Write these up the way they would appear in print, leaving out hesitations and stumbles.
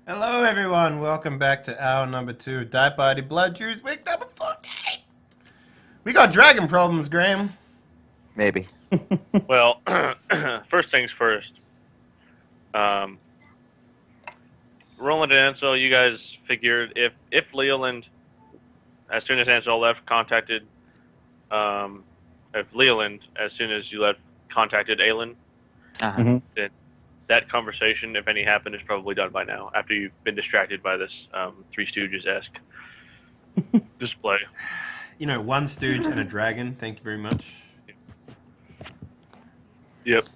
Hello, everyone. Welcome back to hour number 2, Die Party Blood Juice, week number 48. We got dragon problems, Graham. Maybe. Well, first things first. Roland and Ansel, you guys figured if Leland, as soon as Ansel left, contacted, if Leland, as soon as you left, contacted Aelin, then that conversation, if any happened, is probably done by now, after you've been distracted by this Three Stooges-esque display. You know, one stooge and a dragon. Thank you very much. Yep.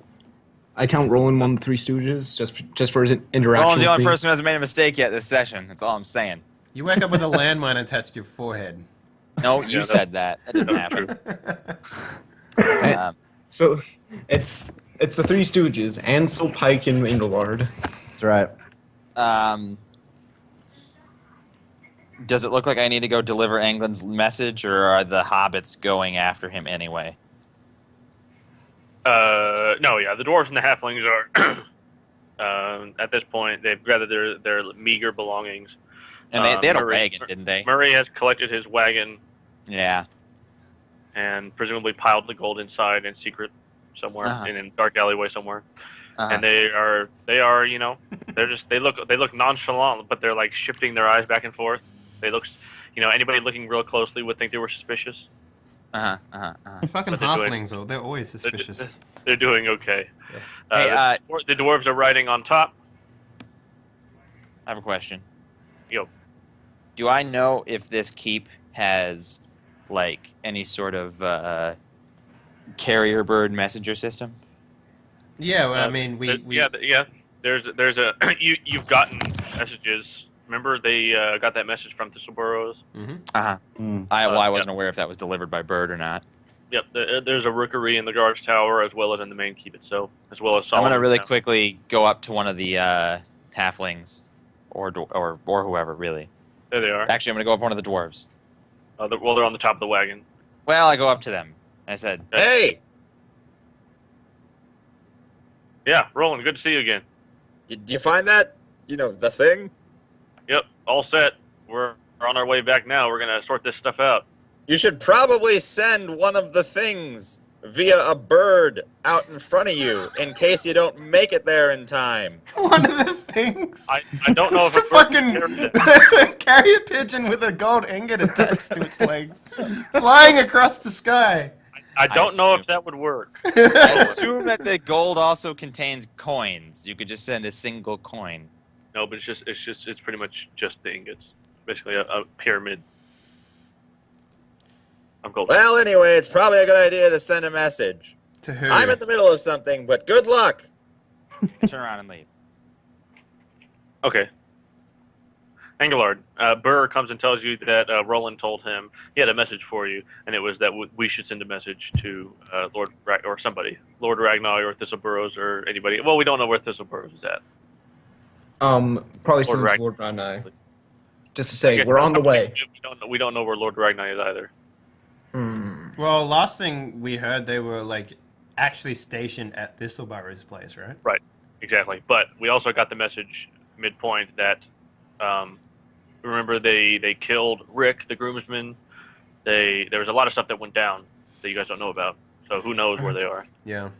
I count Roland one of the Three Stooges just for his interaction. Roland's the with only me. person who hasn't made a mistake yet this session. That's all I'm saying. You wake up with a landmine attached to your forehead. No, you Yeah, said that. That didn't happen. Um, So it's the Three Stooges, Ansel, Pike, and Engelard. That's right. does it look like I need to go deliver Anglin's message, or are the hobbits going after him anyway? No, yeah, the dwarves and the halflings are, at this point, they've gathered their meager belongings. And they had a Murray- wagon, didn't they? Murray has collected his wagon Yeah. and presumably piled the gold inside in secret somewhere, Uh-huh. in a dark alleyway somewhere. Uh-huh. And they are, you know, they look nonchalant, but they're like shifting their eyes back and forth. They look, you know, anybody looking real closely would think they were suspicious. Fucking What they're doing. halflings, though. They're always suspicious. They're doing okay. Hey, The dwarves are riding on top. I have a question. Yo. Do I know if this keep has, like, any sort of carrier bird messenger system? Yeah, well, I mean, we Yeah. There's a you've gotten messages. Remember they got that message from Thistleburrows. Uh-huh. Mm. I wasn't aware if that was delivered by bird or not. Yep. There's a rookery in the guard's tower as well as in the main keep itself, as well as. I'm gonna Solomon's really Tower. quickly go up to one of the halflings, or whoever, really. There they are. Actually, I'm gonna go up one of the dwarves. Well, they're on the top of the wagon. Well, I go up to them. I said, "Hey, Yeah, Roland, good to see you again. do you find that? The thing? Yep, all set. We're on our way back now. We're gonna sort this stuff out. You should probably send one of the things via a bird out in front of you in case you don't make it there in time." one of the things. I don't know It's if a a bird can carry fucking it. carrier pigeon with a gold ingot attached to its legs, flying across the sky. I don't know assume- if that would work. I assume that the gold also contains coins. You could just send a single coin. No, but it's pretty much just the ingots. Basically a pyramid. I'm gold. Well, anyway, it's probably a good idea to send a message. To who? I'm in the middle of something, but good luck. Turn around and leave. Okay. Engelard, Burr comes and tells you that Roland told him he had a message for you, and it was that we should send a message to or somebody, Lord Ragnar or Thistleburrows or anybody. Well, we don't know where Thistleburrows is at. Probably send it to Ragnar. Lord Ragnar. Just to say, Yeah, we're on the way. We don't know where Lord Ragnar is either. Well, last thing we heard, they were like actually stationed at Thistleburrow's place, right? Right, exactly. But we also got the message midpoint that remember they killed Rick, the groomsman. There was a lot of stuff that went down that you guys don't know about. So who knows where they are? Yeah.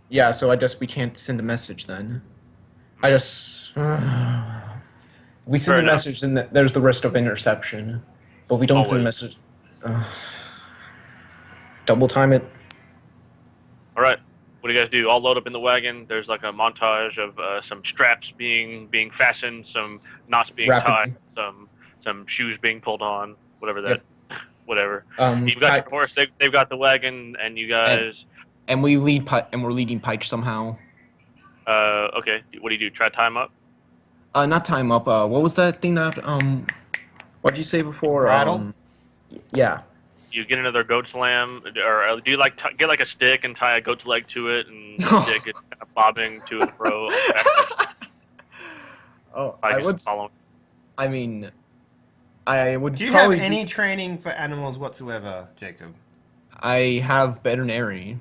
Yeah, so I guess we can't send a message then. I just... we send Fair a enough. message, then there's the risk of interception. But we don't send a Always. message... double time it. All right. What do you guys do? All load up in the wagon. There's like a montage of some straps being fastened, some knots being Rapid. tied, some shoes being pulled on, whatever that, whatever. Pikes. You've got your horse. They've got the wagon, and you guys. And we're leading Pike somehow. Okay. What do you do? Try to tie him up. Not time up. What was that thing that what'd you say before? Rattle? Yeah. You get another goat's lamb, or do you like get like a stick and tie a goat's leg to it, and the stick is kind of bobbing to and fro? Oh, I I guess would. follow. I mean, I would. Do you have probably any training for animals whatsoever, Jacob? I have veterinary.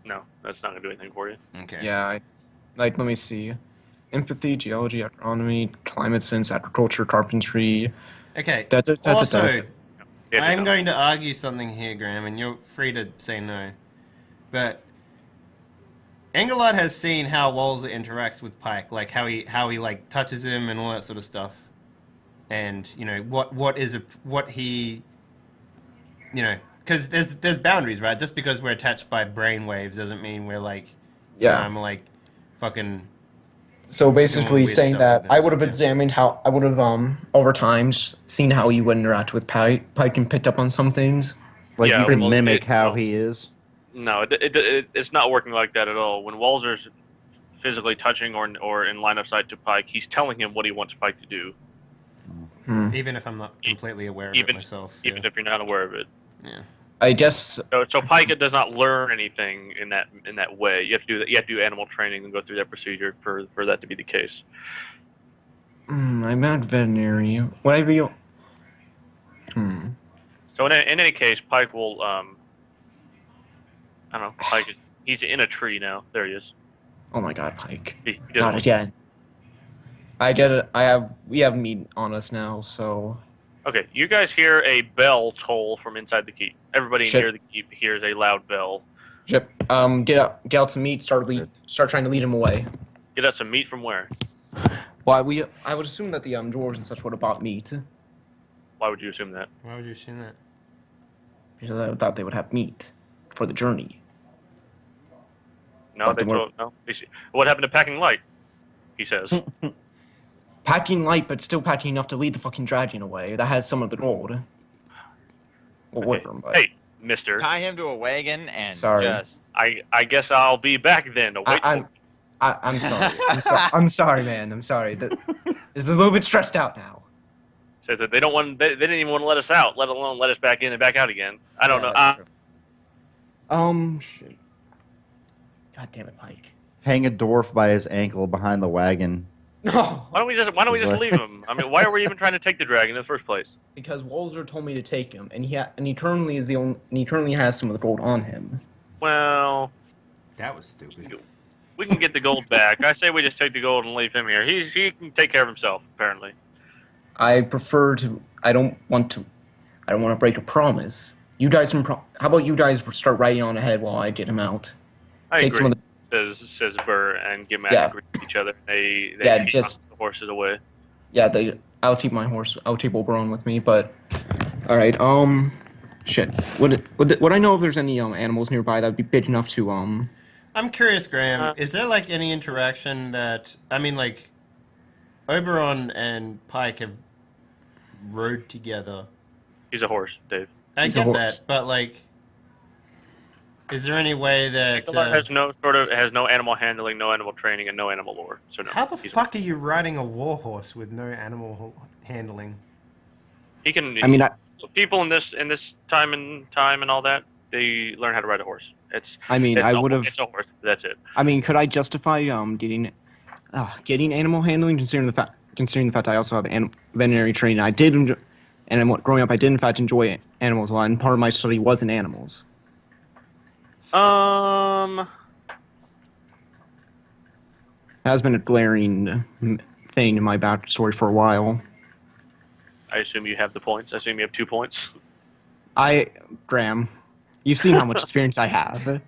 No, that's not gonna do anything for you. Okay. Yeah. Let me see. empathy, geology, agronomy, climate sense, agriculture, carpentry. Okay. That's Also, Yeah, I'm no. going to argue something here, Graham, and you're free to say no. But Engelard has seen how Walzer interacts with Pike, like how he like touches him and all that sort of stuff, and you know what he, you know, because there's boundaries, right? Just because we're attached by brain waves doesn't mean we're like, you know, Yeah. I'm like, fucking. So basically weird saying stuff that with him, I would have yeah. examined how I would have over time seen how he would interact with Pike and picked up on some things. Like Yeah, you can well, mimic it- how well- he is. No, it's not working like that at all. When Walzer's physically touching or in line of sight to Pike, he's telling him what he wants Pike to do, Even if I'm not completely aware of it even myself. even Yeah. if you're not aware of it. Yeah. I guess So Pike does not learn anything in that way. You have to do that. You have to do animal training and go through that procedure for that to be the case. I'm not veterinary. Would I be? So in any case, Pike will I don't know. Pike he's in a tree now. There he is. Oh my God, Pike! He Not doesn't- again. I get it. We have meat on us now, so Okay, you guys hear a bell toll from inside the keep. Everybody Shit. near the keep hears a loud bell. Jip, get out some meat. Start trying to lead him away. Get out some meat from where? Well, I would assume that the dwarves and such would have bought meat Why would you assume that? Why would you assume that? because I thought they would have meat for the journey. No, But they they were- told no. What happened to packing light? He says. Packing light, but still packing enough to lead the fucking dragon away. That has some of the gold. Well, Okay. whatever, but Hey, mister. Tie him to a wagon and Sorry. just. I guess I'll be back then. Wait. I'm sorry. I'm sorry, man. I'm sorry. That is a little bit stressed out now. Says that they don't want. They didn't even want to let us out, let alone let us back in and back out again. I don't know. that's true. Shit. God damn it, Pike. Hang a dwarf by his ankle behind the wagon. No. Why don't we just leave him? I mean, why are we even trying to take the dragon in the first place? Because Walzer told me to take him, and he currently is the only. And he currently has some of the gold on him. Well, That was stupid. we can get the gold back. I say we just take the gold and leave him here. He can take care of himself, apparently. I prefer to. I don't want to break a promise. You guys can. How about you guys start riding on ahead while I get him out? I Take agree. some of the. Says Burr and Gimmack Yeah. agree with each other. They Yeah, knock just- the horses away. Yeah, I'll keep my horse. I'll keep Oberon with me. But all right. Shit. Would I know if there's any animals nearby that would be big enough to I'm curious, Graham. Uh, Is there like any interaction that I mean, like Oberon and Pike have rode together? He's a horse, Dave. I He's a get horse. that, but like, is there any way that? Nikolai has no animal handling, no animal training, and no animal lore. So no. How the he's- fuck are you riding a warhorse with no animal handling? He can. I mean, people in this time and all that, they learn how to ride a horse. I It's would have. It's a horse. That's it. I mean, could I justify getting animal handling considering the fact I also have veterinary training? I did enjoy, growing up, I did in fact enjoy animals a lot, and part of my study was in animals. It has been a glaring thing in my backstory for a while. I assume you have the points. I assume you have 2 points. Graham, you've seen how much experience I have.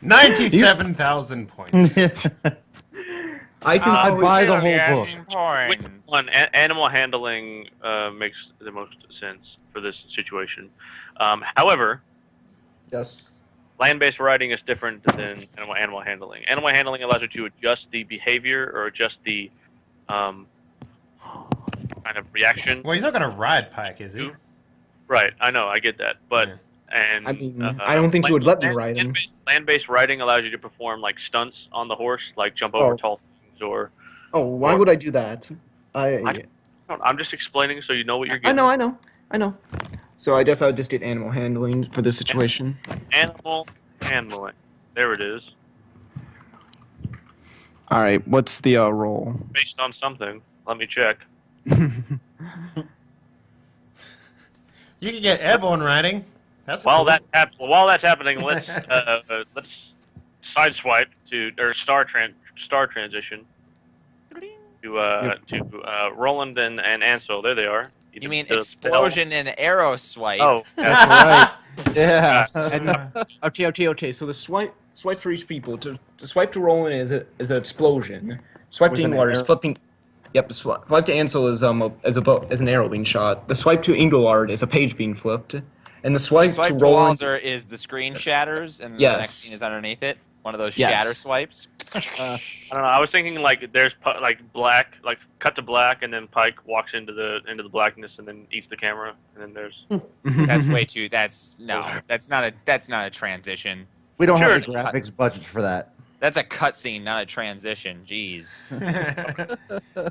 97,000 points. I can. I buy the whole book. Which one? Animal handling makes the most sense for this situation. However, Yes. land-based riding is different than animal handling. Animal handling allows you to adjust the behavior or adjust the kind of reaction. Well, he's not gonna ride Pike, is he? Right, I know, I get that, but Yeah. and I mean, I don't think he would let me ride him. Land-based riding allows you to perform like stunts on the horse, like jump over Oh. tall things, or Oh, why would I do that? I'm just explaining so you know what you're getting. I know. So I guess I would just get animal handling for this situation. Animal handling. There it is. All right, what's the roll? Based on something. Let me check. You could get airborne riding. That's While cool. that's happening, let's sideswipe to or star transition. to Roland and Ansel. There they are. You mean The explosion and arrow swipe? Oh, That's right. Yeah. Okay. So the swipe for each people. To swipe to Roland is an explosion. Swipe With to an Ingvar is arrow? flipping. Yep. The swipe to Ansel is as an arrow being shot. The swipe to Ingvar is a page being flipped, and the swipe Swipe to to Roland. Walzer is the screen shatters, and the Yes. next scene is underneath it. One of those Yes. shatter swipes. I don't know. I was thinking like there's black, like cut to black, and then Pike walks into the blackness and then eats the camera, and then there's. That's way too. That's not a transition. We don't Sure, have the it's cuts. graphics budget for that. That's a cutscene, not a transition. Jeez.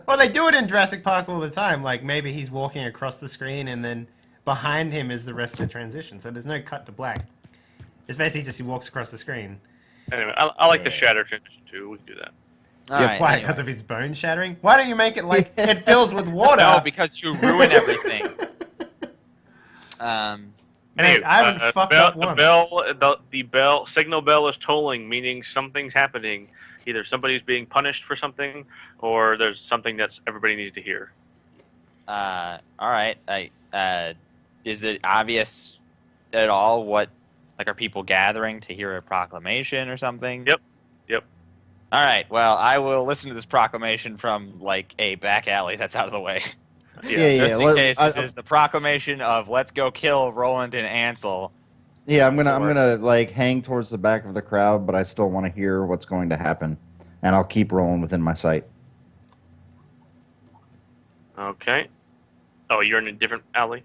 Well, they do it in Jurassic Park all the time. Like maybe he's walking across the screen and then behind him is the rest of the transition. So there's no cut to black. It's basically just he walks across the screen. Anyway, I like the shatter transition too. We can do that. All right, Why? anyway. Because of his bone shattering? Why don't you make it like it fills with water? No, because you ruin everything. Mate, I haven't fucked up once. The bell signal bell is tolling, meaning something's happening. Either somebody's being punished for something, or there's something that's everybody needs to hear. All right. Is it obvious at all what? Like, are people gathering to hear a proclamation or something? Yep. All right. Well, I will listen to this proclamation from like a back alley that's out of the way. Yeah. Just in case this is the proclamation of "Let's go kill Roland and Ansel." Yeah, I'm gonna like hang towards the back of the crowd, but I still want to hear what's going to happen, and I'll keep rolling within my sight. Okay. Oh, you're in a different alley.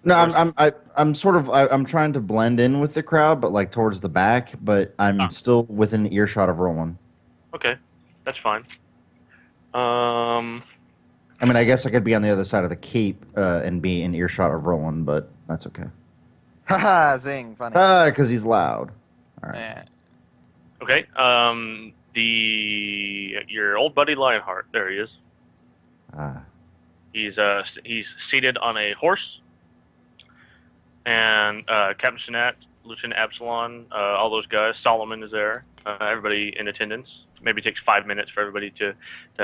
No, I'm trying to blend in with the crowd, but like towards the back, but I'm still within earshot of Roland. Okay, that's fine. I mean, I guess I could be on the other side of the keep and be in earshot of Roland, but that's okay. Haha, zing, funny. Because he's loud. All right. Yeah. Okay. Your old buddy Lionheart. There he is. He's seated on a horse. And Captain Sinat, Lieutenant Absalon, all those guys. Solomon is there. Everybody in attendance. Maybe it takes 5 minutes for everybody to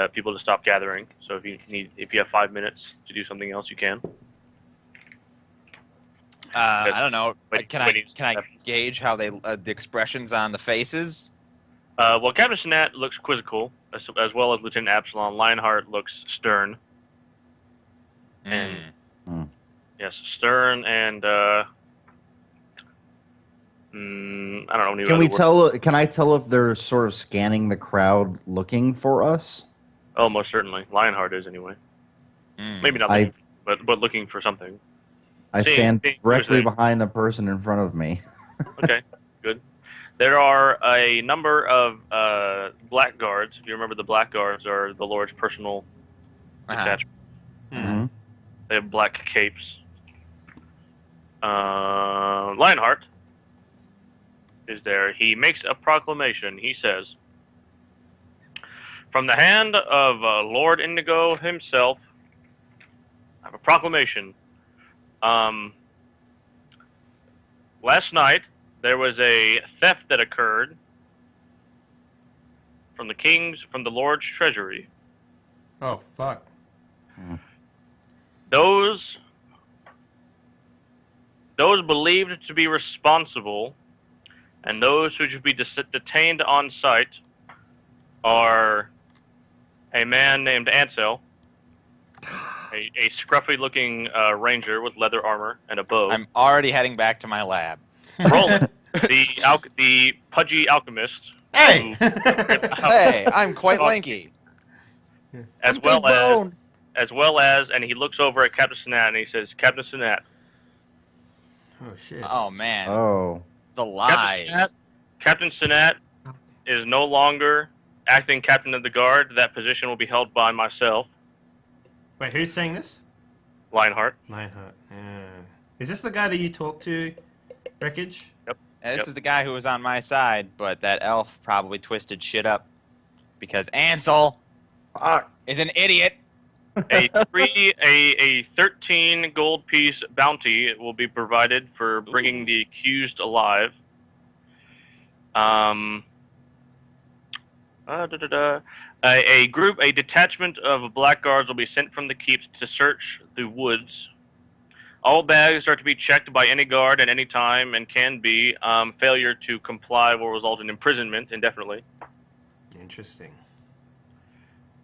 people to stop gathering. So if you have 5 minutes to do something else, you can. I don't know. Can I waiting. gauge how the expressions on the faces? Well, Captain Sinat looks quizzical, as well as Lieutenant Absalon. Lionheart looks stern. And yes, stern and I don't know. Can I tell if they're sort of scanning the crowd looking for us? Oh, most certainly. Lionheart is anyway. Maybe not, but looking for something. I stand directly behind the person in front of me. Okay, good. There are a number of black guards. If you remember, the black guards are the Lord's personal attachment. Mm-hmm. They have black capes. Lionheart is there. He makes a proclamation. He says, "From the hand of Lord Indigo himself, I have a proclamation. Last night, there was a theft that occurred from the Lord's treasury. Oh, fuck. Those believed to be responsible and those who should be detained on site are a man named Ansel, a scruffy-looking ranger with leather armor and a bow. I'm already heading back to my lab. Roland, the pudgy alchemist. Hey! Hey, I'm quite lanky. As well as, and he looks over at Captain Sinat and he says, "Captain Sinat." Oh, shit. Oh, man. Oh. The lies. Captain Sinat is no longer acting captain of the guard. That position will be held by myself, Wait, who's saying this? Lionheart. Lionheart. Is this the guy that you talked to, Wreckage? Yep. And this is the guy who was on my side, but that elf probably twisted shit up because Ansel is an idiot. A 13 gold piece bounty will be provided for bringing the accused alive. A detachment of blackguards will be sent from the keeps to search the woods. All bags are to be checked by any guard at any time and can be. Failure to comply will result in imprisonment indefinitely. Interesting.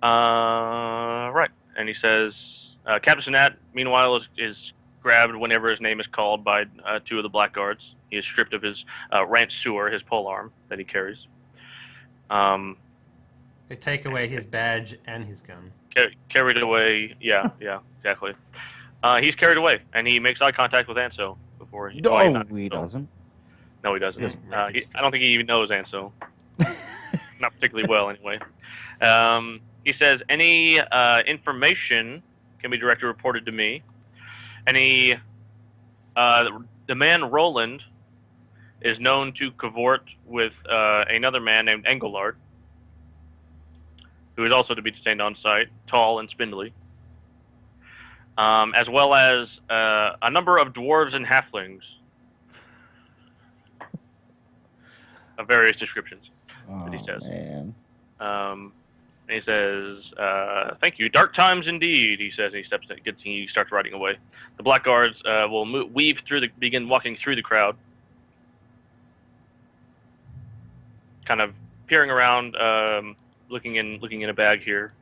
Right. And he says, Captain Sinat, meanwhile, is grabbed whenever his name is called by two of the blackguards. He is stripped of his ranch sewer, his polearm that he carries. They take away his badge and his gun. Carried away. Yeah, exactly. He's carried away, and he makes eye contact with Anso before he. No, he doesn't. No, he doesn't. Yeah. I don't think he even knows Anso. Not particularly well, anyway. He says any information can be directly reported to me. The man Roland is known to cavort with another man named Engelard, who is also to be detained on site, tall and spindly, as well as a number of dwarves and halflings of various descriptions. That he says. Man. He says, "Thank you. Dark times indeed." He says. And he starts riding away. The blackguards will begin walking through the crowd, kind of peering around, looking in a bag here,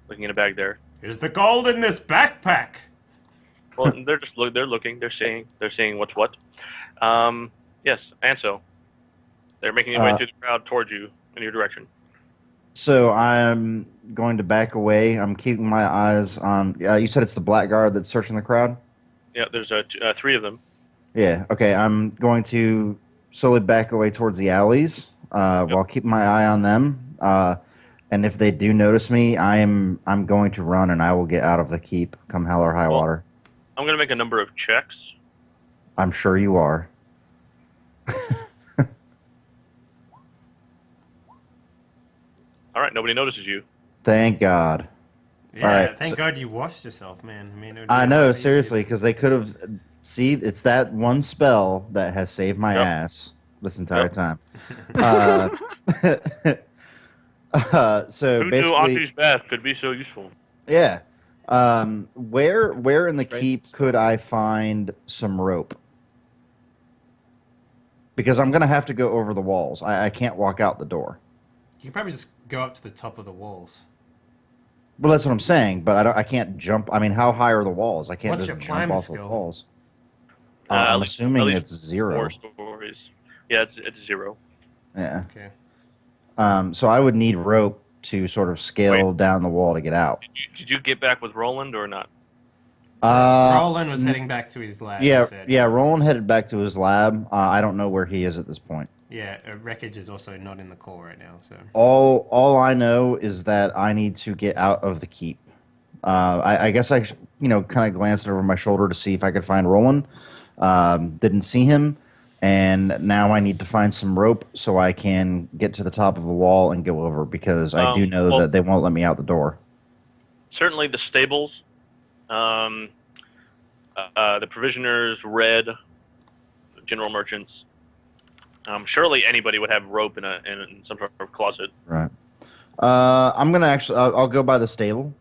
looking in a bag there. Is the gold in this backpack? Well, they're looking. They're seeing what's what. Yes, Anso. They're making their way through the crowd towards you in your direction. So I'm going to back away. I'm keeping my eyes on. You said it's the blackguard that's searching the crowd? Yeah, there's three of them. Yeah. Okay. I'm going to slowly back away towards the alleys while keeping my eye on them. And if they do notice me, I'm going to run and I will get out of the keep, come hell or high water. I'm going to make a number of checks. I'm sure you are. All right, nobody notices you. Thank God. Yeah, All right, thank God you washed yourself, man. I mean, it would be I a know, lot easier. seriously, because they could have. See, it's that one spell that has saved my ass this entire time. So Who knew basically, Auntie's bath could be so useful? yeah. Where in the keep could I find some rope? Because I'm gonna have to go over the walls. I can't walk out the door. You can probably just go up to the top of the walls. Well, that's what I'm saying, but I can't jump. I mean, how high are the walls? I can't What's just your jump climbing off the skill? walls. At I'm least- assuming at least it's 0. 4 stories. Yeah, it's 0. Yeah. Okay. So I would need rope to sort of scale down the wall to get out. Did you get back with Roland or not? Roland was heading back to his lab. he said. Yeah. Roland headed back to his lab. I don't know where he is at this point. Yeah, wreckage is also not in the core right now, so. All I know is that I need to get out of the keep. I guess I kind of glanced over my shoulder to see if I could find Roland. Didn't see him, and now I need to find some rope so I can get to the top of the wall and go over because I do know that they won't let me out the door. Certainly the stables, the provisioners, Red, general merchants. Surely anybody would have rope in some sort of closet. Right. I'm gonna I'll go by the stable.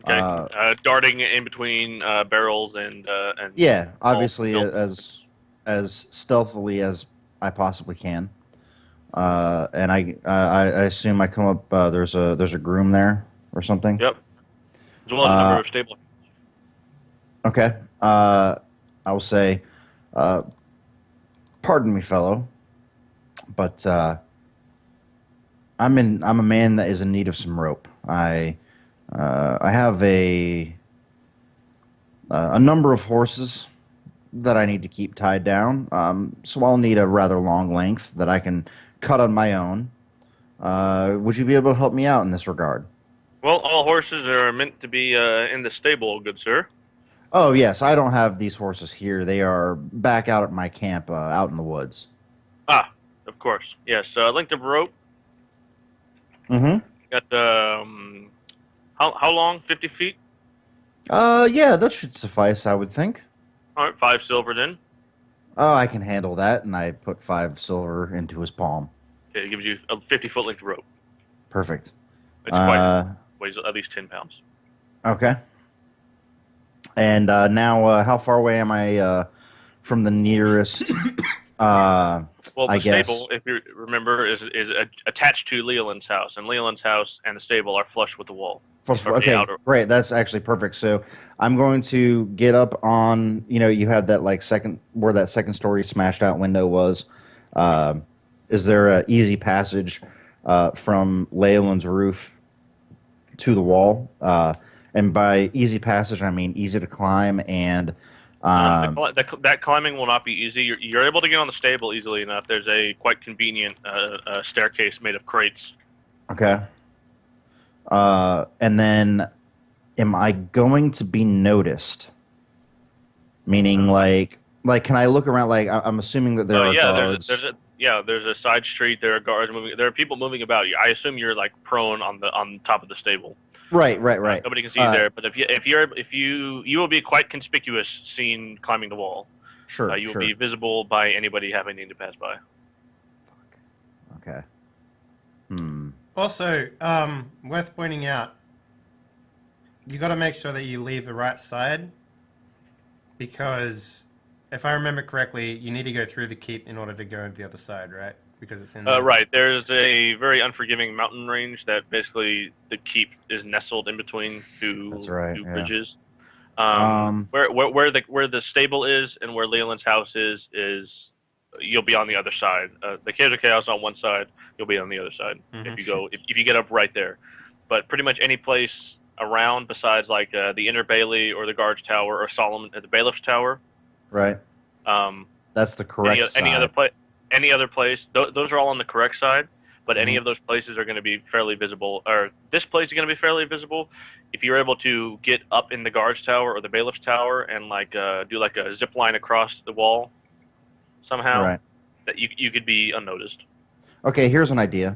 Okay. Darting in between barrels and Yeah, obviously built. as stealthily as I possibly can. And I assume I come up. There's a groom there or something. Yep. As well as a number of stable. Okay. I will say, pardon me, fellow, but I'm a man that is in need of some rope. I have a number of horses that I need to keep tied down. So I'll need a rather long length that I can cut on my own. Would you be able to help me out in this regard? Well, all horses are meant to be in the stable, good sir. Oh, yes. I don't have these horses here. They are back out at my camp out in the woods. Ah, of course. Yes, length of rope. Mm-hmm. Got how long? 50 feet? Yeah, that should suffice, I would think. All right, 5 silver then. Oh, I can handle that, and I put 5 silver into his palm. Okay, it gives you a 50-foot length of rope. Perfect. It's quite weighs at least 10 pounds. Okay. And now, how far away am I from the nearest? Well, I the guess. stable, if you remember, is attached to Leland's house, and Leland's house and the stable are flush with the wall. Okay, great. That's actually perfect. So I'm going to get up on. You have that like second where that second story smashed out window was. Is there an easy passage from Leyland's roof to the wall? And by easy passage, I mean easy to climb and. That climbing will not be easy. You're able to get on the stable easily enough. There's a quite convenient staircase made of crates. Okay. And then, am I going to be noticed? Meaning, can I look around? Like, I'm assuming that there are guards. There's a side street. There are guards moving. There are people moving about. I assume you're like prone on top of the stable. Right. Nobody can see you there, but you will be quite conspicuous seen climbing the wall. Sure. You will be visible by anybody happening to pass by. Okay. Also, worth pointing out, you got to make sure that you leave the right side, because if I remember correctly, you need to go through the keep in order to go to the other side, right? Because it's in right. There's a very unforgiving mountain range that basically the keep is nestled in between two bridges. Where the stable is and where Leland's house is you'll be on the other side. The Caves of Chaos on one side, you'll be on the other side if you get up right there. But pretty much any place around besides like the Inner Bailey or the Guards Tower or Solomon the Bailiff's Tower. Right. That's the correct side. Any other place, those are all on the correct side, but any of those places are going to be fairly visible, or this place is going to be fairly visible. If you're able to get up in the Guards Tower or the Bailiff's Tower and do like a zip line across the wall somehow, that you could be unnoticed. Okay, here's an idea.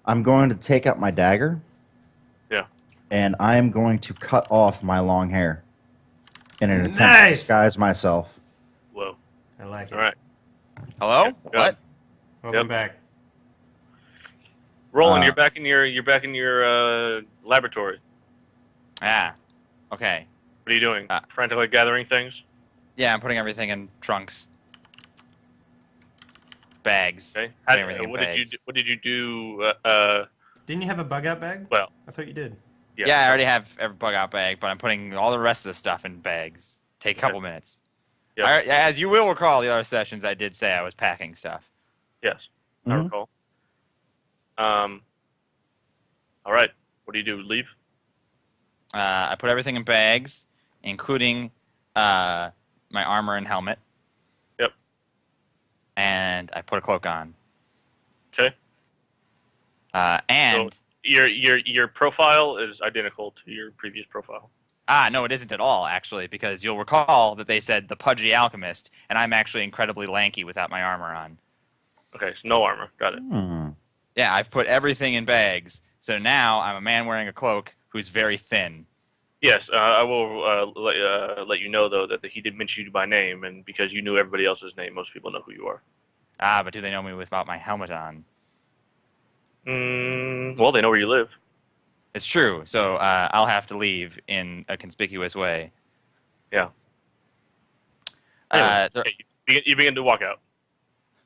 I'm going to take out my dagger. Yeah. And I am going to cut off my long hair in an attempt to disguise myself. Whoa. I like it. All right. Hello? Yeah. What? Welcome back. Roland, you're back in your laboratory. Ah. Okay. What are you doing? Frantically gathering things? Yeah, I'm putting everything in trunks. Bags. Okay. What did you do? Didn't you have a bug out bag? Well, I thought you did. Yeah, I already have every bug out bag, but I'm putting all the rest of the stuff in bags. Take a couple minutes. Yep. As you will recall, the other sessions I did say I was packing stuff. Yes, I recall. All right. What do you do? Leave? I put everything in bags, including my armor and helmet. Yep. And I put a cloak on. Okay. And so your profile is identical to your previous profile. No, it isn't at all, actually, because you'll recall that they said the pudgy alchemist, and I'm actually incredibly lanky without my armor on. Okay, so no armor. Got it. Yeah, I've put everything in bags, so now I'm a man wearing a cloak who's very thin. Yes, I will let you know, though, that he did mention you by name, and because you knew everybody else's name, most people know who you are. But do they know me without my helmet on? Well, they know where you live. It's true, so I'll have to leave in a conspicuous way. Yeah. Anyway, you begin to walk out.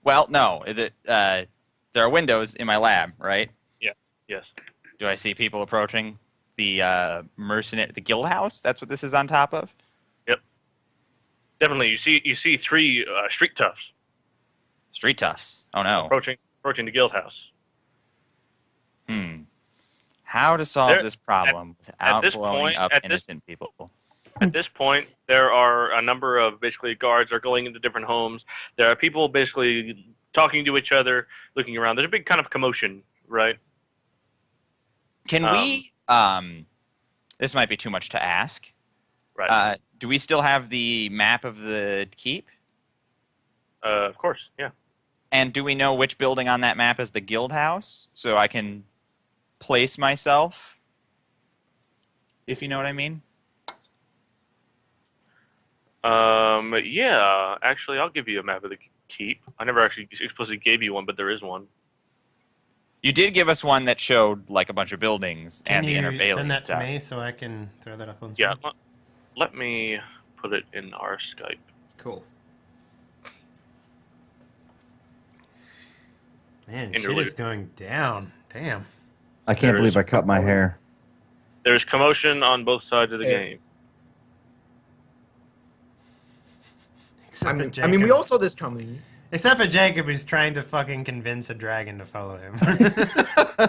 Well, no. There are windows in my lab, right? Yeah. Yes. Do I see people approaching the the guild house? That's what this is on top of? Yep. Definitely. You see three street toughs. Street toughs? Oh, no. Approaching the guild house. How to solve this problem without blowing up innocent people? At this point, there are a number of basically guards are going into different homes. There are people basically talking to each other, looking around. There's a big kind of commotion, right? Can we? This might be too much to ask. Right. Do we still have the map of the keep? Of course, yeah. And do we know which building on that map is the guild house? So I can place myself, if you know what I mean. Yeah. Actually, I'll give you a map of the keep. I never actually explicitly gave you one, but there is one. You did give us one that showed like a bunch of buildings Can and the inner you Bailey send that stuff. to me so I can throw that up on Yeah, screen? let me put it in our Skype. Cool. Man, Interlude. shit is going down. Damn. I can't There believe is I cut my hair. There's commotion on both sides of the Yeah. game. Except for I Jacob. mean, we all saw this coming. Except for Jacob, who's trying to fucking convince a dragon to follow him.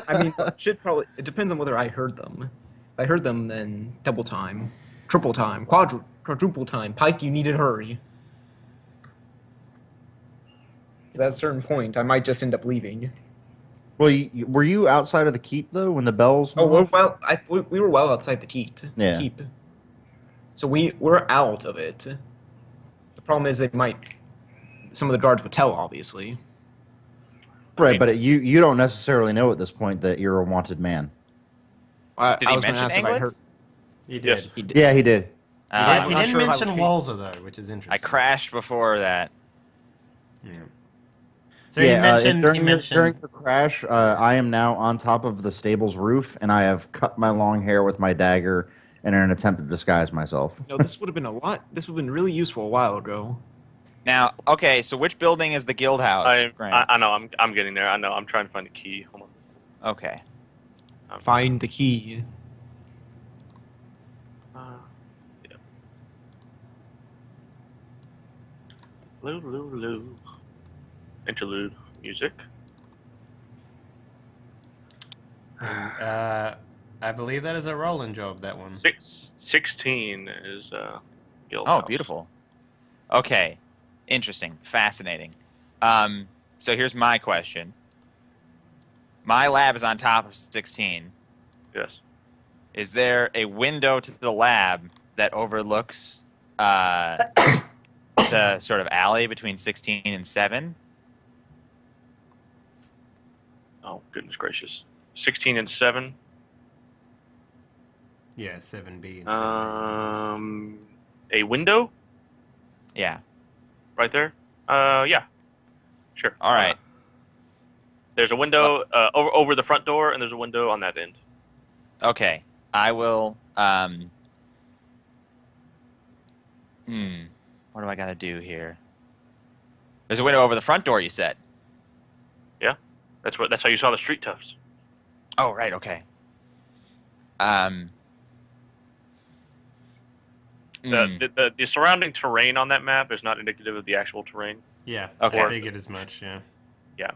I mean, should probably. It depends on whether I heard them. If I heard them, then double time, triple time, quadruple time. Pike, you need to hurry. 'Cause at a certain point, I might just end up leaving. Well, were you outside of the keep though when the bells? Oh, went off? we were well outside the keep. Yeah. Keep. So we're out of it. The problem is some of the guards would tell, obviously. Right, but you don't necessarily know at this point that you're a wanted man. Did he was gonna mention ask if I England? heard. He did. Yes. He did. Yeah, he did. He I'm didn't not sure how mention he- Walzer, though, which is interesting. I crashed before that. Yeah. So he mentioned... during he mentioned during the crash, I am now on top of the stable's roof, and I have cut my long hair with my dagger in an attempt to disguise myself. No, this would have been a lot. This would have been really useful a while ago. Now, okay, so which building is the guild house? Graham? I know. I'm getting there. I know. I'm trying to find the key. Hold on. Okay. Find the key. Yeah. Loo. Interlude music. And, I believe that is a rolling job, that one. 16 is guild. Oh, house. beautiful. Okay. Interesting. Fascinating. So here's my question. My lab is on top of 16. Yes. Is there a window to the lab that overlooks the sort of alley between 16 and 7? Oh, goodness gracious. 16 and 7. Yeah, 7B and 7A. A window Yeah. right there. Yeah. Sure. All right. There's a window over the front door, and there's a window on that end. Okay. I will. What do I got to do here? There's a window over the front door, you said. Yeah. That's how you saw the street toughs. Oh, right. Okay. The surrounding terrain on that map is not indicative of the actual terrain. Yeah, Okay. I figured as much, yeah. Yeah.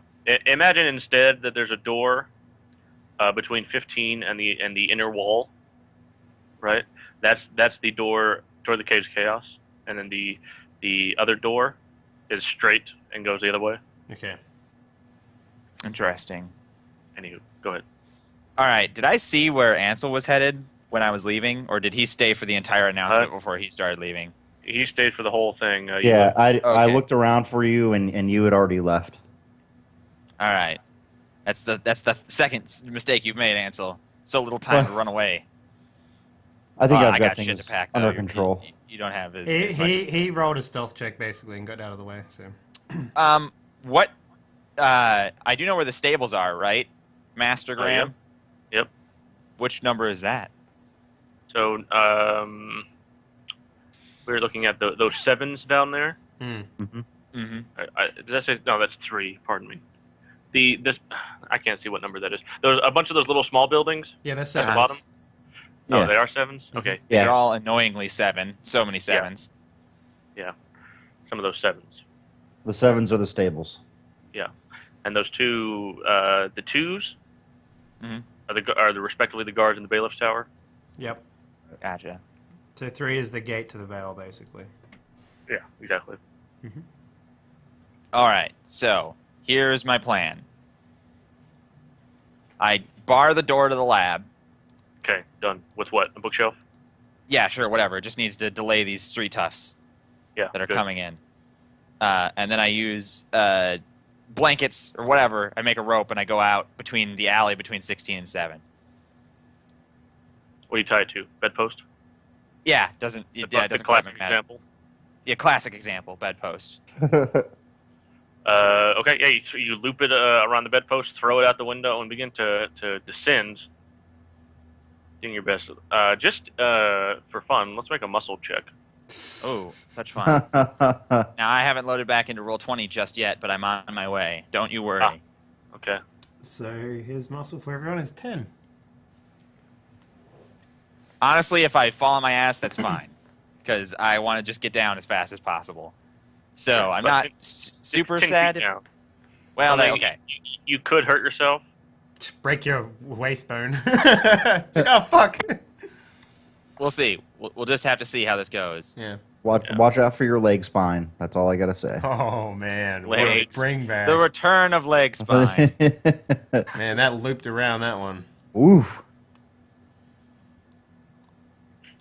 Imagine instead that there's a door between 15 and the inner wall. Right. That's the door toward the Cave's Chaos, and then the other door is straight and goes the other way. Okay. Interesting. Anywho, go ahead. All right. Did I see where Ansel was headed when I was leaving, or did he stay for the entire announcement before he started leaving? He stayed for the whole thing. Yeah, I Okay. looked around for you, and you had already left. All right. That's the second mistake you've made, Ansel. So little time to run away. I think I've I got got shit things to pack though. under control. You don't have as much. He rolled a stealth check, basically, and got out of the way, so... What? I do know where the stables are, right, Master Graham? Yep. Which number is that? So we're looking at those 7s down there. Mm-hmm. Did I say no? That's 3. Pardon me. I can't see what number that is. There's a bunch of those little small buildings Yeah, that's at the 7. bottom. Yeah. Oh, they are 7s. Okay. Yeah. They're all annoyingly 7. So many 7s. Some of those 7s. The 7s are the stables. And those two, the 2s, Mhm. are the respectively the guards in the bailiff's tower. Yep. Gotcha. So 3 is the gate to the Vale, basically. Yeah, exactly. All right. So here's my plan. I bar the door to the lab. Okay, done. With what? A bookshelf? Yeah, sure, whatever. It just needs to delay these street toughs Yeah. that are good. coming in. And then I use blankets or whatever. I make a rope and I go out between the alley between 16 and 7. What do you tie it to? Bedpost? Yeah, doesn't The quite classic matter. example. Yeah, classic example, bedpost. Okay, yeah, you loop it around the bedpost, throw it out the window, and begin to descend. Doing your best. Just for fun, let's make a muscle check. Oh, such fun. Now, I haven't loaded back into Roll20 just yet, but I'm on my way. Don't you worry. Ah. Okay. So his muscle for everyone is 10. Honestly, if I fall on my ass, that's fine. Because I want to just get down as fast as possible. So, Yeah, I'm but not it's super 10 feet sad. down. Well, Like, okay. You could hurt yourself. Break your waist bone. It's like, oh, fuck. We'll see. We'll just have to see how this goes. Yeah. Watch out for your leg spine. That's all I gotta say. Oh, man. What a Legs. bring back. The return of leg spine. Man, that looped around that one. Oof.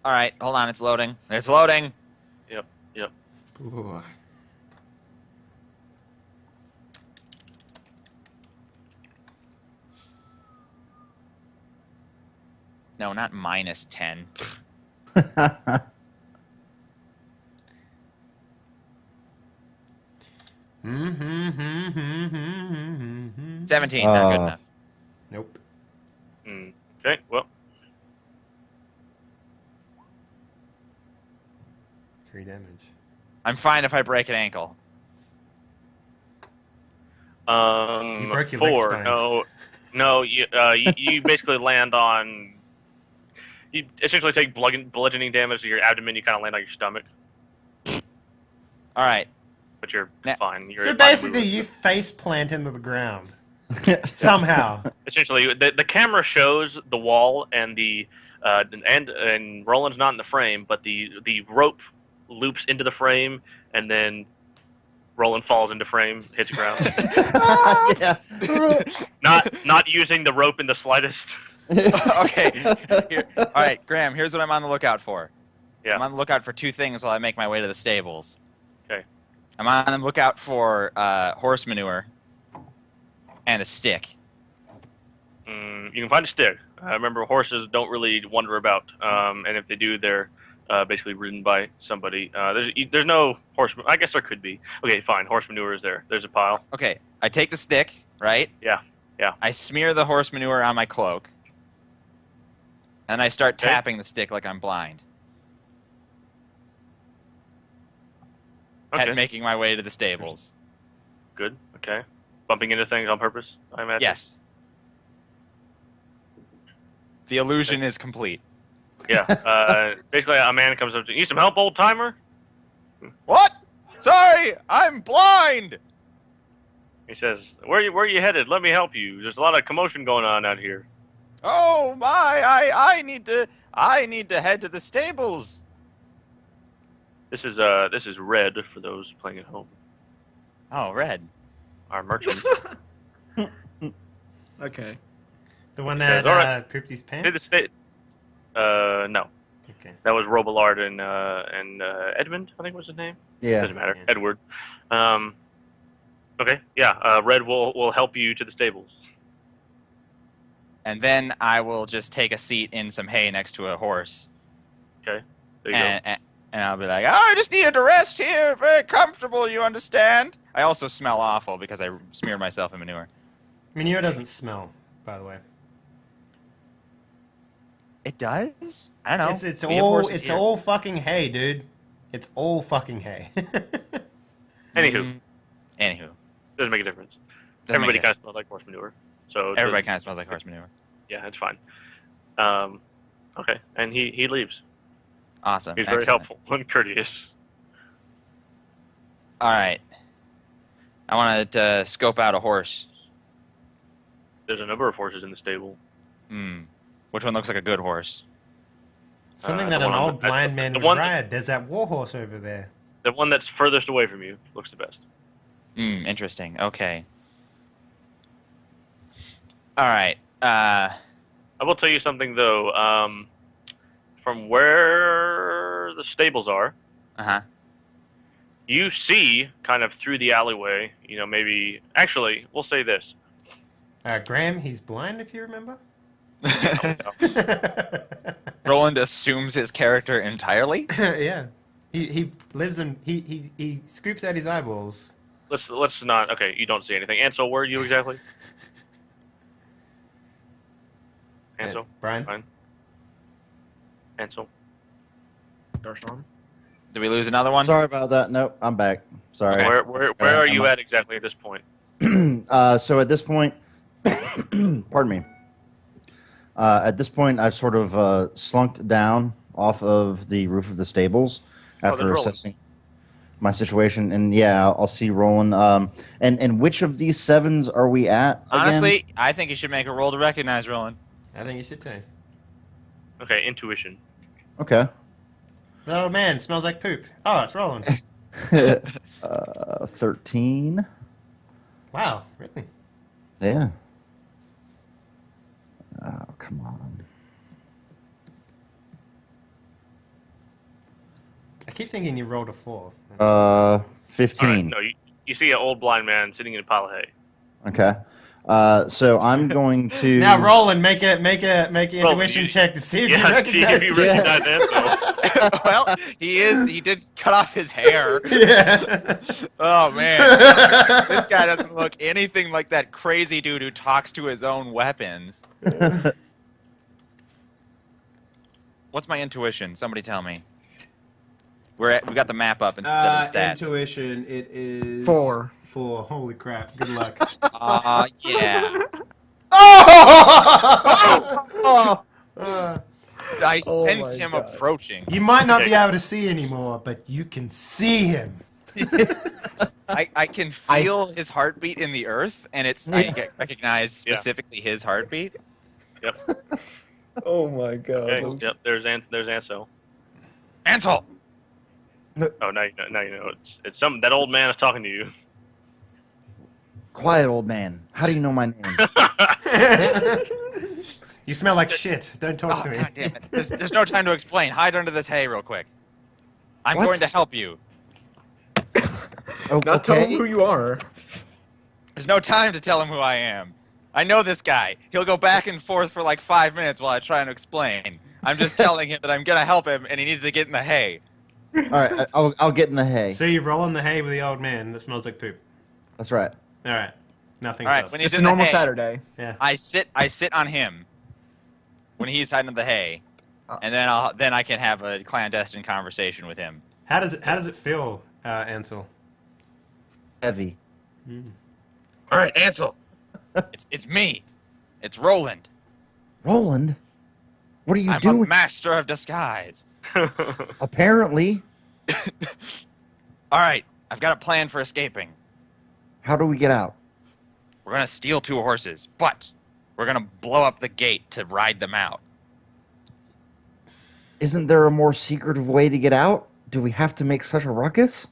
All right, hold on. It's loading. It's loading. Yep. Ooh. No, not -10. 17, not good enough. Nope. Okay. Well, 3 damage. I'm fine if I break an ankle. You broke your leg 4. spine. No. You basically land on. You essentially take bludgeoning damage to your abdomen. You kind of land on your stomach, All right. but you're Nah. fine. You're So fine basically, moving. you face plant into the ground. Somehow. Essentially, the camera shows the wall and the and Roland's not in the frame, but the rope loops into the frame, and then Roland falls into frame, hits the ground. Yeah. Not using the rope in the slightest. Okay. All right, Graham, here's what I'm on the lookout for. Yeah. I'm on the lookout for 2 things while I make my way to the stables. Okay. I'm on the lookout for horse manure and a stick. You can find a stick. Remember, horses don't really wander about, and if they do, they're basically ridden by somebody. There's no horse. I guess there could be. Okay, fine. Horse manure is there. There's a pile. Okay, I take the stick, right? Yeah. I smear the horse manure on my cloak. And I start Okay. tapping the stick like I'm blind. Okay. And making my way to the stables. Good. Okay. Bumping into things on purpose, I imagine. Yes. The illusion is complete. Yeah. Basically, a man comes up to you. Need some help, old timer? What? Sorry, I'm blind. He says, where are you headed? Let me help you. There's a lot of commotion going on out here. Oh my! I need to head to the stables. This is Red for those playing at home. Oh, Red. Our merchant. Okay. The one Says, that "All right. pooped his Did pants? the state? No. Okay. That was Robillard and Edmund, I think was his name. Yeah. Doesn't matter. Yeah. Edward. Okay. Yeah. Red will help you to the stables. And then I will just take a seat in some hay next to a horse. Okay. There you And I'll be like, oh, I just needed to rest here. Very comfortable, you understand? I also smell awful because I smeared myself in manure. Manure doesn't smell, by the way. It does? I don't know. It's We have all horses it's here. all fucking hay, dude. It's all fucking hay. go. Anywho, Anywho. doesn't make a difference. Doesn't Everybody make kind of smells like horse manure. So Everybody kind of smells like horse manure. Yeah, it's fine. Okay, and he leaves. Awesome. He's very Excellent. helpful and courteous. All right. I want to scope out a horse. There's a number of horses in the stable. Which one looks like a good horse? Something The that an one on old the- blind man the would one- ride. There's that warhorse over there. The one that's furthest away from you looks the best. Interesting. Okay. All right. I will tell you something though. From where the stables are, Uh-huh. you see kind of through the alleyway. You know, maybe actually, we'll say this. Graham, he's blind, if you remember. Roland assumes his character entirely? Yeah. He lives in he scoops out his eyeballs. let's not. Okay, you don't see anything. Ansel, where are you exactly? Ansel, Brian? Brian, Ansel. Darshan. Did we lose another one? Sorry about that. Nope, I'm back. Sorry. Where are you at exactly at this point? So at this point, pardon me. At this point, I've sort of slunked down off of the roof of the stables after Roland. assessing my situation, and yeah, I'll see Roland. And which of these 7s are we at? Again? Honestly, I think you should make a roll to recognize Roland. I think you should too. Okay, intuition. Okay. Oh man, smells like poop. Oh, it's Roland. 13. Wow, really? Yeah. Oh, come on. I keep thinking you rolled a 4. 15. All right, no, you see an old blind man sitting in a pile of hay. Okay. So I'm going to Now, Roland, make an Roll, intuition you- check to see if Yeah, you recognize see if you it. recognize Ansel. Well, he did cut off his hair. Yeah. Oh man, this guy doesn't look anything like that crazy dude who talks to his own weapons. What's my intuition? Somebody tell me. We got the map up instead of the stats. Intuition, it is 4. 4. Holy crap! Good luck. Yeah. Oh! I Oh sense my him God. approaching. You might not be able to see anymore, but you can see him. I can feel his heartbeat in the earth, and I recognize specifically his heartbeat. Yep. Oh my god. Okay. Yep. There's Ansel. Ansel! Oh, now you know. It's that old man is talking to you. Quiet, old man. How do you know my name? You smell like shit. Don't talk Oh, to me. God damn it. There's no time to explain. Hide under this hay real quick. I'm What? going to help you. Oh, Now tell him okay. who you are. There's no time to tell him who I am. I know this guy. He'll go back and forth for like 5 minutes while I try and explain. I'm just telling him that I'm going to help him, and he needs to get in the hay. All right, I'll get in the hay. So you roll in the hay with the old man that smells like poop. That's right. All right. Nothing All right, sus. when he's It's a in the normal hay, Saturday. Yeah. I sit on him when he's hiding in the hay, and then I can have a clandestine conversation with him. How does it feel, Ansel? Heavy. All right, Ansel. It's me. It's Roland. Roland, what are you I'm a doing? master of disguise. Apparently. All right, I've got a plan for escaping. How do we get out? We're gonna steal 2 horses, but we're gonna blow up the gate to ride them out. Isn't there a more secretive way to get out? Do we have to make such a ruckus?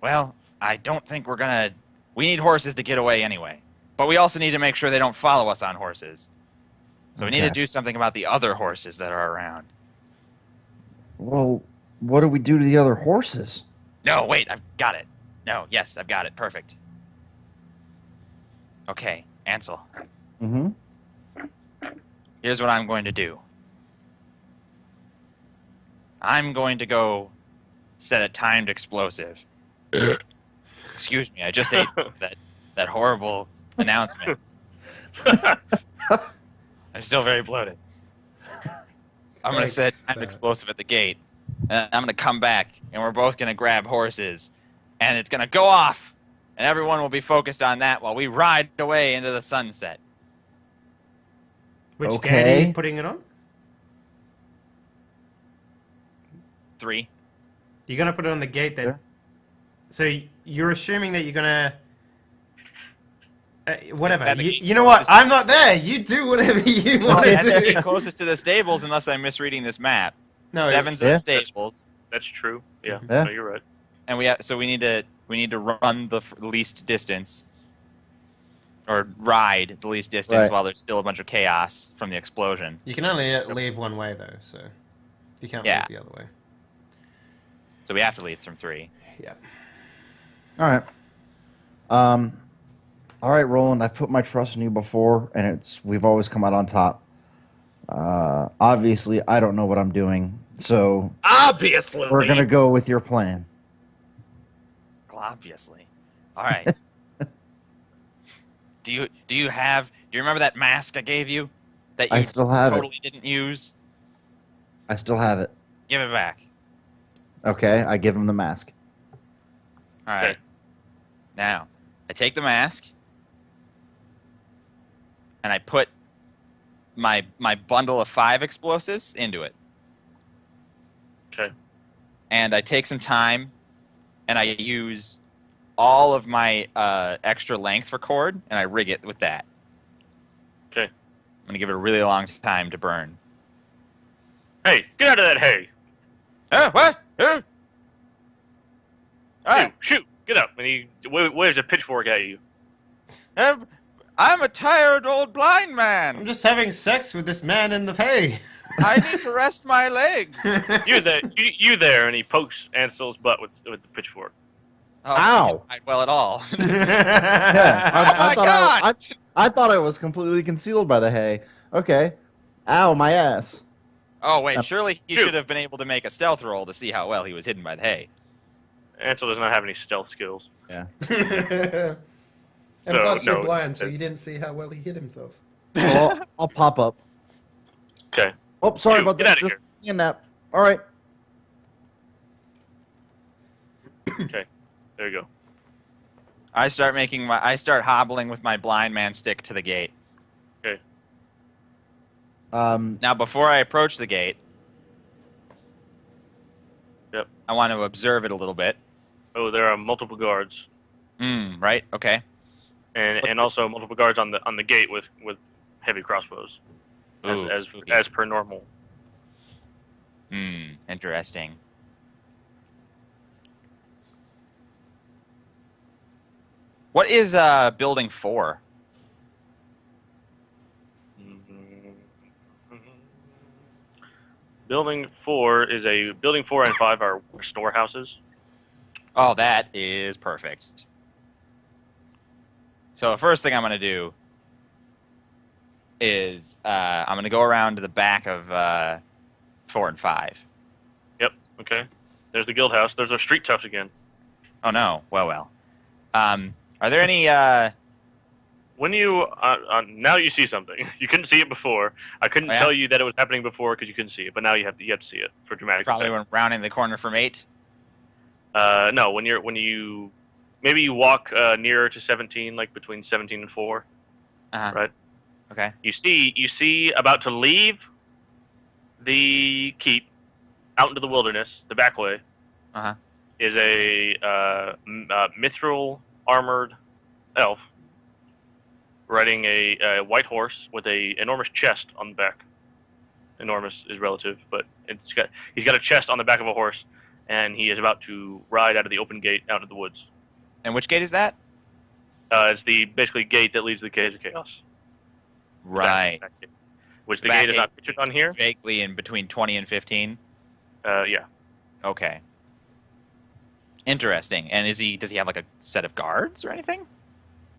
Well, I don't think we're gonna. We need horses to get away anyway, but we also need to make sure they don't follow us on horses. So we need to Okay. do something about the other horses that are around. Well, what do we do to the other horses? No, wait, I've got it. No, yes, I've got it. Perfect. Okay, Ansel. Mm-hmm. Here's what I'm going to do. I'm going to go set a timed explosive. Excuse me, I just ate that horrible announcement. I'm still very bloated. I'm going to set a timed explosive at the gate, and I'm going to come back, and we're both going to grab horses, and it's going to go off, and everyone will be focused on that while we ride away into the sunset. Which Okay. gate are you putting it on? 3. You're gonna put it on the gate that. Yeah. So you're assuming that you're gonna. Whatever. that the You, gate you know what? closest- I'm not there. You do whatever you Well, want to that's the do. gate closest to the stables, unless I'm misreading this map. No, 7's Yeah. at the stables, That's true. Yeah. Yeah. No, you're right. and we need to run the least distance, or ride the least distance Right. while there's still a bunch of chaos from the explosion. You can only leave one way though, so you can't Yeah. leave the other way. So we have to leave from 3. Yeah. All right. All right, Roland. I've put my trust in you before, and we've always come out on top. Obviously, I don't know what I'm doing, so Obviously. we're gonna go with your plan. Obviously. All right. Do you remember that mask I gave you that I you still have it. totally didn't use? I still have it. Give it back. Okay, I give him the mask. All right. Okay. Now, I take the mask and I put my bundle of 5 explosives into it. Okay. And I take some time and I use all of my extra length for cord and I rig it with that. Okay. I'm going to give it a really long time to burn. Hey, get out of that hay! What? All right. Shoot! Get up! And he waves a pitchfork at you. I'm a tired old blind I'm man. just having sex with this man in the hay. I need to rest my legs. You there! And he pokes Ansel's butt with the pitchfork. Oh, Ow. he didn't fight well at all. Yeah, Oh my God! I thought I was completely concealed by the hay. Okay. Ow, my ass. Oh, wait, surely he Shoot. should have been able to make a stealth roll to see how well he was hidden by the hay. Ansel does not have any stealth skills. Yeah. And So, plus, you're no, blind, so it- you didn't see how well he hid himself. Well, I'll pop up. Okay. Oh, sorry Shoot, about get that. outta Just here. give me a nap. All right. Okay. There you go. I start hobbling with my blind man stick to the gate. Now, before I approach the gate, Yep. I want to observe it a little bit. Oh, there are multiple guards, Right? Okay. What's and the- also multiple guards on the gate with heavy crossbows, Ooh, as spooky. as per normal. Interesting. What is building 4? Building 4 and 5 are storehouses. Oh, that is perfect. So the first thing I'm going to do is I'm going to go around to the back of 4 and 5. Yep. Okay. There's the guild house. There's our street toughs again. Oh, no. Well. Are there any... When you now you see something. You couldn't see it before. I couldn't Oh, yeah? tell you that it was happening before because you couldn't see it. But now you have to see it for dramatic probably effect. went rounding the corner from 8? No, when you maybe you walk nearer to 17, like between 17 and 4, Uh-huh. right? Okay. You see about to leave the keep out into the wilderness, the back way, Uh-huh. is a mithril armored elf riding a white horse with a enormous chest on the back. Enormous is relative, but he's got a chest on the back of a horse, and he is about to ride out of the open gate out of the woods. And which gate is that? It's the basically gate that leads to the Caves of Chaos. Right. Back gate. Which the back gate is not gate pictured on here. Vaguely in between 20 and 15? Yeah. Okay. Interesting. And does he have like a set of guards or anything?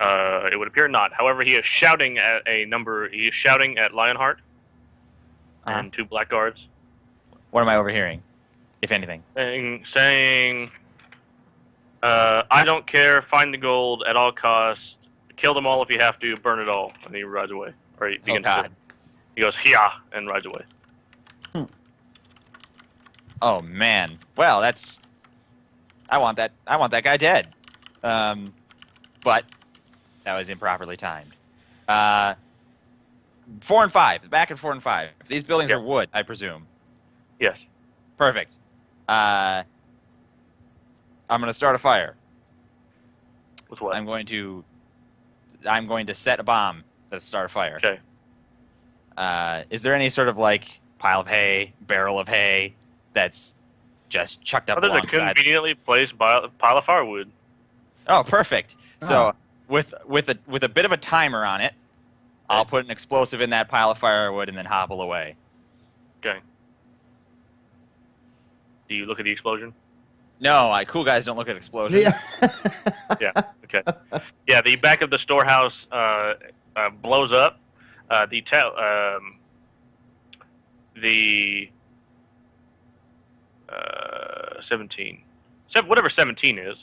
It would appear not. However, he is shouting at He is shouting at Lionheart Uh-huh. and 2 black guards, What am I overhearing, if anything? saying, "I don't care. Find the gold at all costs. Kill them all if you have to. Burn it all." And he rides away, or he begins God. to. He goes, "Hia," and rides away. Oh man. Well, that's. I want that guy dead. But that was improperly timed. 4 and 5. Back at 4 and 5. These buildings Yep. are wood, I presume. Yes. Perfect. I'm going to start a fire. With what? I'm going to set a bomb that'll start a fire. Okay. Is there any sort of like pile of hay, barrel of hay that's just chucked up There's a alongside? conveniently placed pile of firewood. Oh, perfect. Oh. So with a bit of a timer on it, I'll put an explosive in that pile of firewood and then hobble away. Okay. Do you look at the explosion? No, cool guys don't look at explosions. Yeah. Yeah. Okay. Yeah, the back of the storehouse blows up. The 17, whatever 17 is,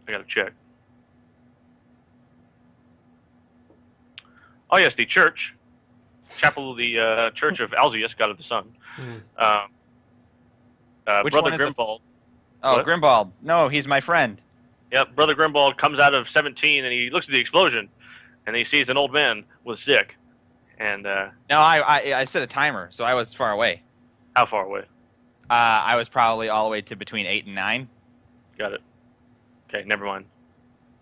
I gotta check. Oh yes, the church, chapel of the Church of Alzius, God of the Sun. Which Brother one is the Grimbald. Oh, What? Grimbald. No, he's my friend. Yep, Brother Grimbald comes out of 17 and he looks at the explosion, and he sees an old man with a stick. And No, I set a timer, so I was far away. how far away? I was probably all the way to between 8 and 9. Got it. Okay, never mind.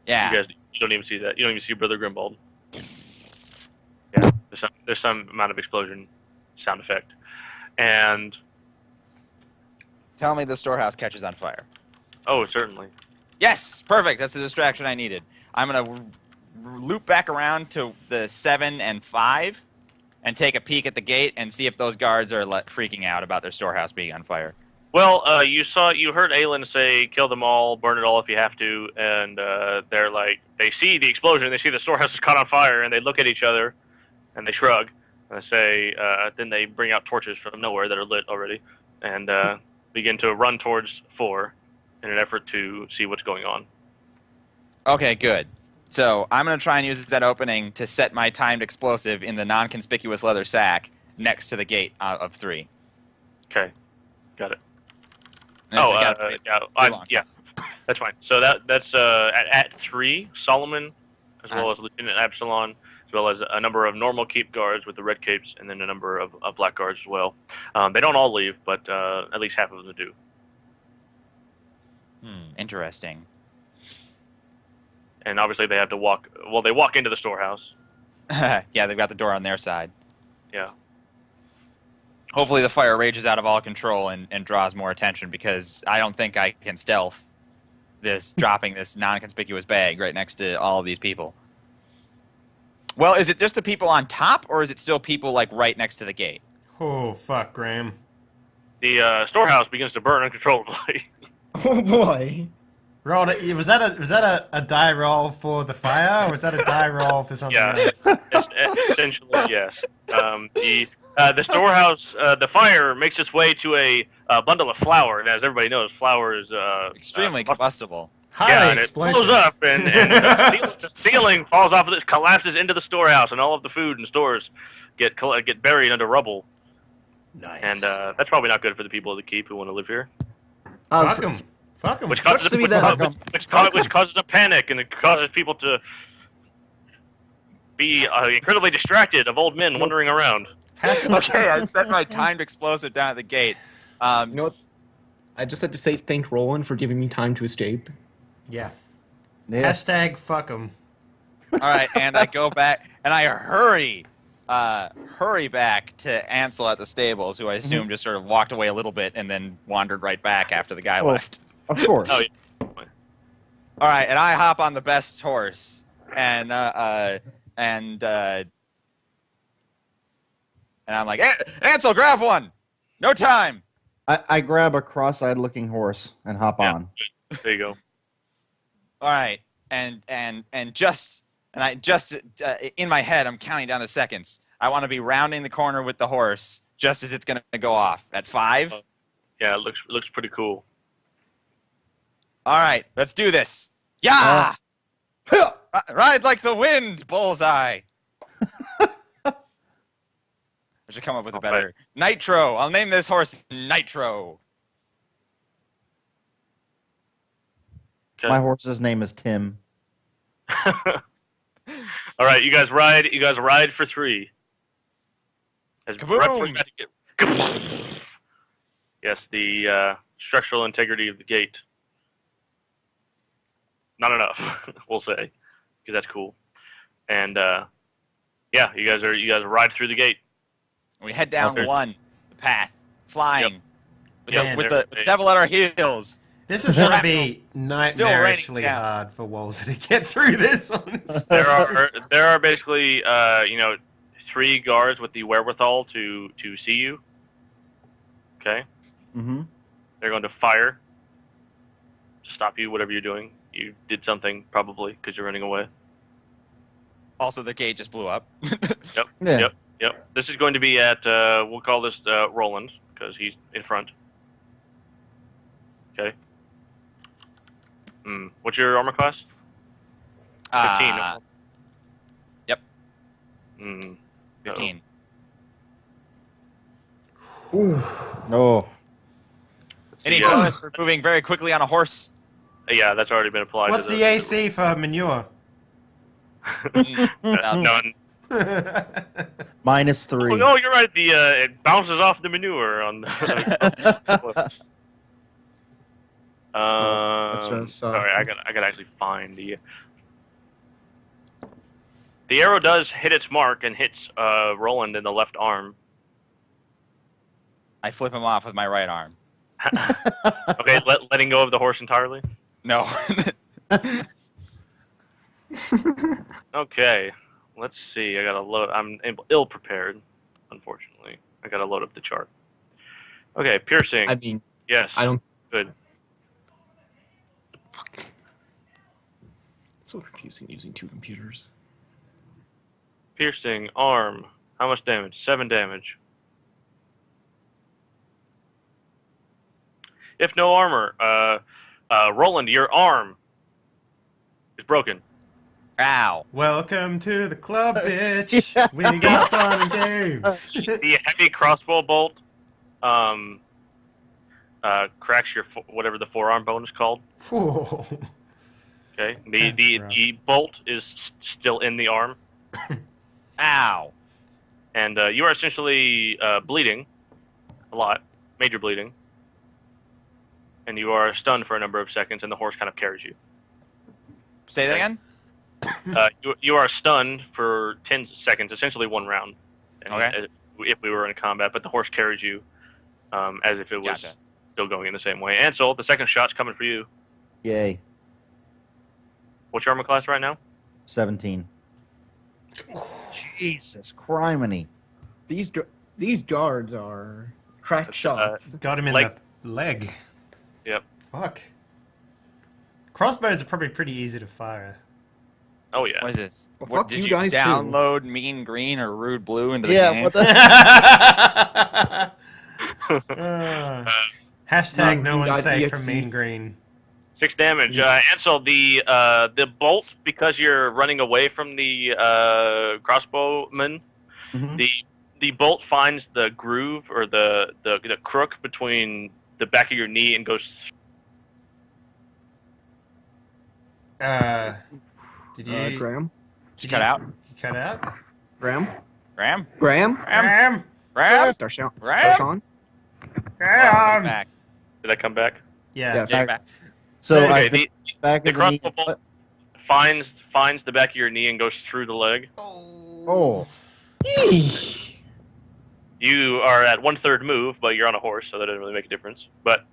Yeah. You don't even see that. You don't even see Brother Grimbald. Yeah, there's some amount of explosion sound effect, and Tell me the storehouse catches on fire. oh, certainly. Yes, perfect. That's the distraction I needed. I'm gonna loop back around to the 7 and 5, and take a peek at the gate and see if those guards are freaking out about their storehouse being on fire. Well, you heard Aelin say, "Kill them all, burn it all if you have to," and they're like, they see the explosion, they see the storehouse is caught on fire, and they look at each other, and they shrug, and they say, then they bring out torches from nowhere that are lit already, and begin to run towards 4 in an effort to see what's going on. Okay, good. So I'm going to try and use that opening to set my timed explosive in the non-conspicuous leather sack next to the gate of 3. Okay, got it. And this has gotta be too long. Yeah, that's fine. So that's at 3, Solomon, as well as Lieutenant Absalon, as well as a number of normal keep guards with the red capes, and then a number of black guards as well. They don't all leave, but at least half of them do. Interesting. And obviously they have to walk. Well, they walk into the storehouse. Yeah, they've got the door on their side. Yeah. Hopefully the fire rages out of all control and draws more attention, because I don't think I can stealth dropping this non-conspicuous bag right next to all of these people. Well, is it just the people on top, or is it still people like right next to the gate? Oh, fuck, Graham. The storehouse begins to burn uncontrollably. Oh boy. Was that a die roll for the fire, or was that a die roll for something Yeah. else? Essentially, yes. The storehouse, the fire makes its way to a bundle of flour, and as everybody knows, flour is Extremely combustible. yeah, Highly and it explosive. blows up, and the ceiling falls off of this, collapses into the storehouse, and all of the food and stores get buried under rubble. Nice. And that's probably not good for the people of the keep who want to live here. Fuck 'em. Fuck 'em. Which causes a panic, and it causes people to be incredibly distracted of old men wandering around. Okay, I set my timed explosive down at the gate. You know what? I just had to say thank Roland for giving me time to escape. Yeah. Yeah. Hashtag fuck 'em. All right, and I go back, and I hurry back to Ansel at the stables, who I assume just sort of walked away a little bit and then wandered right back after the guy left. Of course. Oh, yeah. All right, and I hop on the best horse, and I'm like, Ansel, grab one. No time. I grab a cross-eyed looking horse and hop Yeah. on. There you go. All right, and in my head, I'm counting down the seconds. I want to be rounding the corner with the horse just as it's going to go off at 5. Yeah, it looks pretty cool. All right, let's do this. Yeah! Ride like the wind, bullseye. I should come up with a better... Nitro. I'll name this horse Nitro. Okay. My horse's name is Tim. All right, you guys ride for 3. As Kaboom! Yes, the structural integrity of the gate. Not enough, we'll say, because that's cool. And yeah, you guys ride through the gate. We head down the path, flying, Yep. with the devil at our heels. This is going to be Still raining nightmarishly down. hard for Wolsey to get through this one. There are basically 3 guards with the wherewithal to see you. Okay, Mm-hmm. they're going to fire to stop you, whatever you're doing. You did something probably because you're running away. Also, the gate just blew up. Yep. Yeah. Yep. This is going to be at we'll call this Roland because he's in front. Okay. What's your armor class? 15. Yep. 15. 15. No. Any Yeah. bonus for moving very quickly on a horse? Yeah, that's already been applied. What's to the AC for manure? None. -3. Oh no, you're right. It bounces off the manure on. That's Sorry, I gotta actually find the. The arrow does hit its mark and hits Roland in the left arm. I flip him off with my right arm. Okay, letting go of the horse entirely. No. Okay, let's see. I gotta load. I'm ill prepared, unfortunately. I gotta load up the chart. Okay, piercing. I mean, Yes. I don't. Good. It's so confusing using two computers. Piercing arm. How much damage? 7 damage. If no armor, Roland, your arm is broken. Ow. Welcome to the club, bitch. We got fun and games. The heavy crossbow bolt cracks your whatever the forearm bone is called. Whoa. Okay. That's The rough. bolt is still in the arm, Ow. and you are essentially bleeding a lot, major bleeding, and you are stunned for a number of seconds, and the horse kind of carries you. Say that again? You are stunned for 10 seconds, essentially 1 round. And Okay. If we were in combat, but the horse carries you as if it was Gotcha. still going in the same way. Ansel, the second shot's coming for you. Yay. What's your armor class right now? 17. Jesus, criminy. These guards are cracked shots. Got him in Like- the leg. Yep. Fuck. Crossbows are probably pretty easy to fire. Oh yeah. What is this? Well, What, fuck did you you guys, too. download Mean Green or Rude Blue into the Yeah, game? what the? Hashtag no one's safe Mean.exe. from Mean Green. 6 damage. Ansel, the bolt, because you're running away from the crossbowman, Mhm. the bolt finds the groove or the crook between the back of your knee and goes. Did you Graham? Did you cut out? You cut out? Graham? Graham? Graham? Graham? Graham? Darshan? Graham? Darshan? Oh, he's back. Did I come back? Yeah. Yes. Yeah, he's back. So Okay, I the back the of the knee. crossbow bolt finds the back of your knee and goes through the leg. Oh. You are at 1/3 move, but you're on a horse, so that doesn't really make a difference. But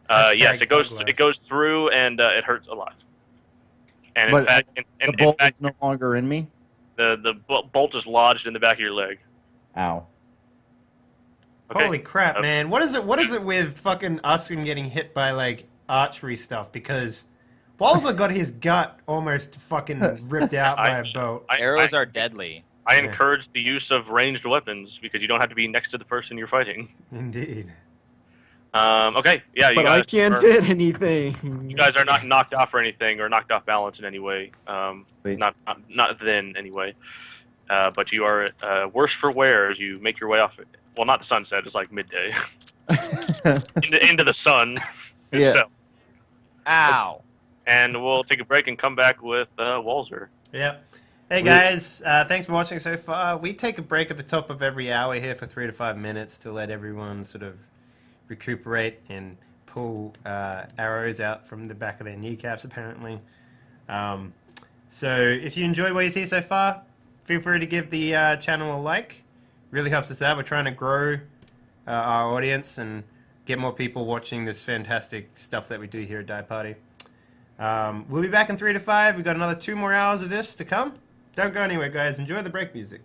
Hashtag yes, Pugler. it goes through and it hurts a lot. And in But fact, the in bolt fact, is no longer in me. the bolt is lodged in the back of your leg. Ow. Okay. Holy crap, man! What is it with fucking Uskin getting hit by like archery stuff? Because Walzer got his gut almost fucking ripped out by a boat. Arrows are deadly. I Yeah. encourage the use of ranged weapons because you don't have to be next to the person you're fighting. Indeed. Okay, yeah, you But guys I can't are, hit anything. you guys are not knocked off or anything, or knocked off balance in any way. Wait. Not then anyway. But you are worse for wear as you make your way off. Well, not the sunset. It's like midday into the sun. Yeah. itself. Ow. And we'll take a break and come back with Walzer. Yep. Hey guys, thanks for watching so far. We take a break at the top of every hour here for 3 to 5 minutes to let everyone sort of recuperate and pull arrows out from the back of their kneecaps, apparently. So if you enjoy what you see so far, feel free to give the channel a like. Really helps us out. We're trying to grow our audience and get more people watching this fantastic stuff that we do here at Die Party. We'll be back in 3 to 5. We've got another 2 more hours of this to come. Don't go anywhere, guys. Enjoy the break music.